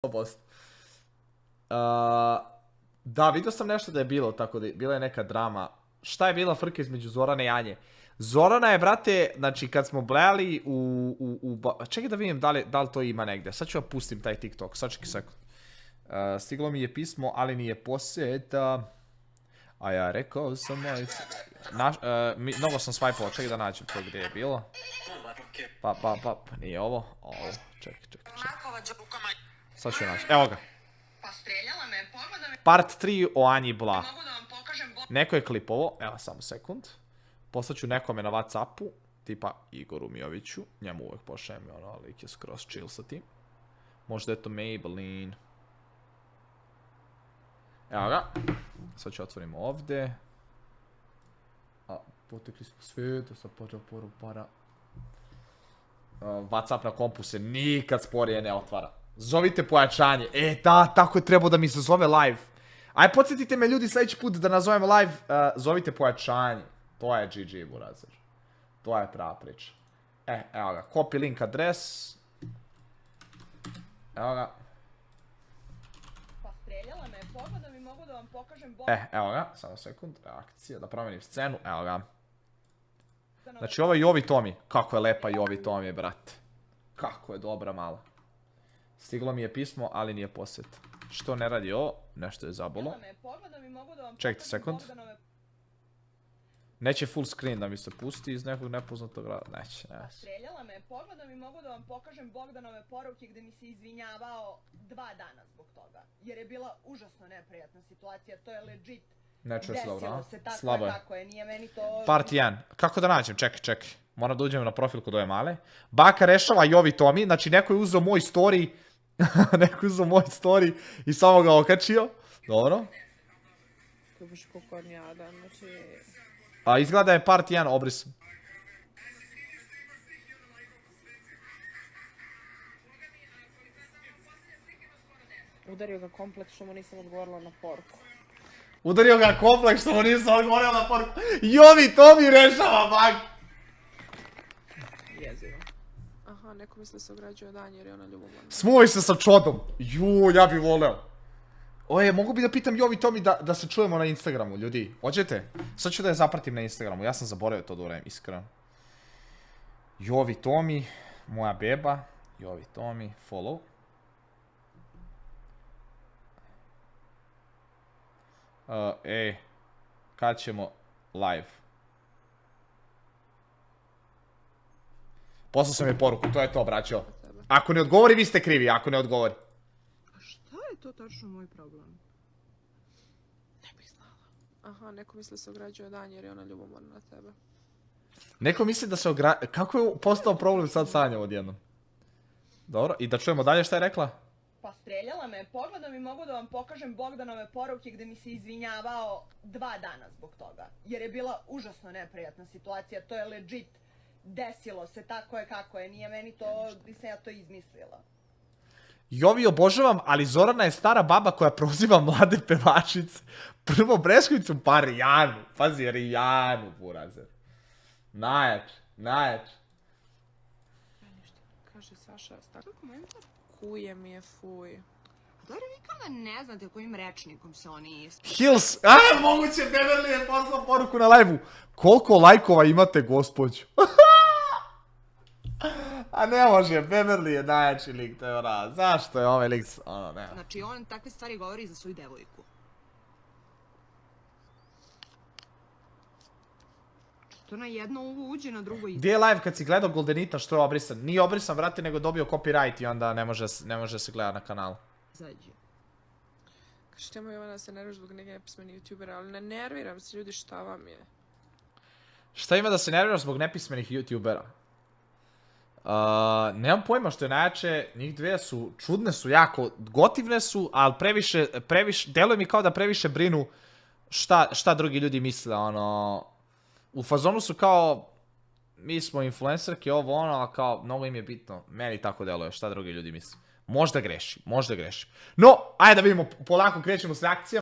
100%. Da, vidio sam nešto da je bilo, tako da bila je neka drama. Šta je bila frka između Zorane i Anje? Zorana je, brate, znači kad smo blejali čekaj da vidim da li to ima negdje. Sad ću ja pustim taj TikTok, sad čekaj sekund. Stiglo mi je pismo, ali nije posjeta. A ja rekao sam mnogo sam swipao, čekaj da nađem to gdje je bilo. Pa, nije ovo. Čekaj. Sad ću naći, evo ga. Part 3 o Anji Bla. Neko je klipovo, evo samo sekund. Poslaću nekome na Whatsappu, tipa Igoru Mijoviću. Njemu uvijek pošaljem, lik je skroz chill sa tim. Možda je to Maybelline. Evo ga. Sad ću otvorim ovdje. Potekli smo sve, to sam počeo para. Whatsapp na kompu se nikad sporije ne otvara. Zovite pojačanje. Da, tako je trebao da mi se zove live. Aj, podsjetite me ljudi sljedeći put da nazovemo live. Zovite pojačanje. To je GG, burazer. To je prava priča. Evo ga. Copy link adres. Evo ga. Evo ga. Samo sekund. Reakcija. Da promenim scenu. Evo ga. Znači ovo je Jovi Tomi. Kako je lepa Jovi Tomi, brate. Kako je dobra mala. Stiglo mi je pismo, ali nije posjet. Što ne radi ovo? Nešto je zabolo. Čekajte sekund. Neće full screen da mi se pusti iz nekog nepoznatog rada. Neće. Streljala me, pogledam i mogu da vam pokažem Bogdanove poruke gde mi se izvinjavao 2 dana zbog toga. Jer je bila užasno neprijatna situacija, to je legit. Ne čuje slabo, desilo se tako slabo je. kako je, nije meni to... Part 1. Kako da nađem? Čekaj. Moram da uđem na profil kod ove male. Baka rešava Jovi Tomi, znači neko je uzeo moj story. Neko je uzeo moj story i samo ga okačio. Dobro. Kupiš kukornjada, znači... Izgleda je part 1 obrisan. Udario ga kompleks što mu nisam odgovorila na poruku. Udario ga kompleks što mu nisam odgovorila na poruku. Jovi Tomi rešava bak! Jezivo. Aha, neko misli da se ograđuje dan jer je ona ljubomorna. Smuj se sa čodom. Ja bi voleo. Mogu bi da pitam Jovi Tomi da se čujemo na Instagramu, ljudi. Hoćete? Sad ću da je zapratim na Instagramu. Ja sam zaboravio to da uradim, iskreno. Jovi Tomi, moja beba. Jovi Tomi, follow. Kad ćemo live? Poslao sam je poruku, to je to, braćo. Ako ne odgovori, vi ste krivi, ako ne odgovori. Šta je to tačno moj problem? Ne bih znala. Aha, neko misli da se ograđuje dan jer je ona ljubomorna na tebe. Neko misli da se ograđuje... Kako je postao problem sad Sanja odjednom? Dobro, i da čujemo dalje šta je rekla? Pa streljala me, pogledam i mogu da vam pokažem Bogdanove poruke gde mi se izvinjavao 2 dana zbog toga. Jer je bila užasno neprijatna situacija, to je legit. Desilo se tako je kako je, nije meni to, nisam ja to izmislila. Jovi obožavam, ali Zorana je stara baba koja proziva mlade pevačice. Prvo Breskvicu, pa Rijanu. Pazi, Rijanu, burazer. Najjač. Kaže Saša, takav komentar? Kuje mi je fuj. Dobro, vi kao da ne znate kojim rečnikom se oni ispravljaju. Hills, moguće Beverly je poslao poruku na live-u. Koliko lajkova imate, gospođu? A ne može, Beverly je najjači lik, to je ona. Zašto je ovaj lik, ne. Znači on takve stvari govori za svoju devojku. To na jedno uvo uđe, na drugo izgleda. Gdje je live kad si gledao Goldenita, što je obrisan? Nije obrisan, vrati, nego dobio copyright i onda ne može se gledati na kanalu. Zađe. Kaže, tema Jovana se nervira zbog neke nepismeni youtubera, ali ne nerviram se, ljudi, šta vam je? Šta ima da se nerviraš zbog nepismenih youtubera? Nemam pojma što je najjače, njih dvije su, čudne su jako, gotivne su, ali previše, deluje mi kao da previše brinu šta drugi ljudi misle, u fazonu su kao, mi smo influencerke, ali kao, mnogo im je bitno, meni tako deluje, šta drugi ljudi misle. Možda grešim. No, ajde da vidimo, polako krećemo s reakcijama.